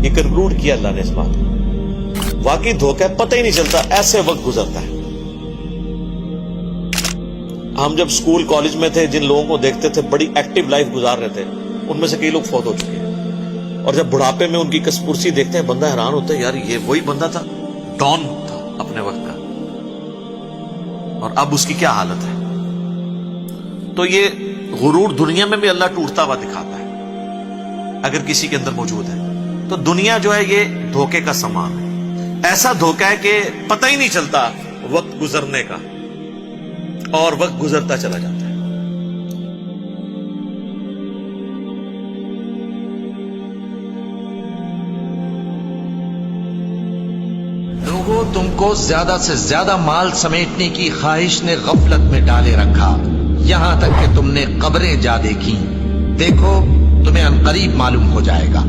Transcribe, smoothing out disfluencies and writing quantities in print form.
یہ کنکلوڈ کیا اللہ نے اس بات کو. واقعی دھوکہ پتہ ہی نہیں چلتا، ایسے وقت گزرتا ہے. ہم جب سکول کالج میں تھے جن لوگوں کو دیکھتے تھے بڑی ایکٹیو لائف گزار رہے تھے، ان میں سے کئی لوگ فوت ہو چکے ہیں. اور جب بڑھاپے میں ان کی کسپرسی دیکھتے ہیں بندہ حیران ہوتا ہے، یار یہ وہی بندہ تھا، ڈان تھا اپنے وقت کا، اور اب اس کی کیا حالت ہے. تو یہ غرور دنیا میں بھی اللہ ٹوٹتا ہوا دکھاتا ہے اگر کسی کے اندر موجود ہے. تو دنیا جو ہے یہ دھوکے کا سامان ہے. ایسا دھوکہ ہے کہ پتہ ہی نہیں چلتا وقت گزرنے کا، اور وقت گزرتا چلا جاتا ہے. لوگوں، تم کو زیادہ سے زیادہ مال سمیٹنے کی خواہش نے غفلت میں ڈالے رکھا، یہاں تک کہ تم نے قبریں جا دیکھی. دیکھو تمہیں عنقریب معلوم ہو جائے گا.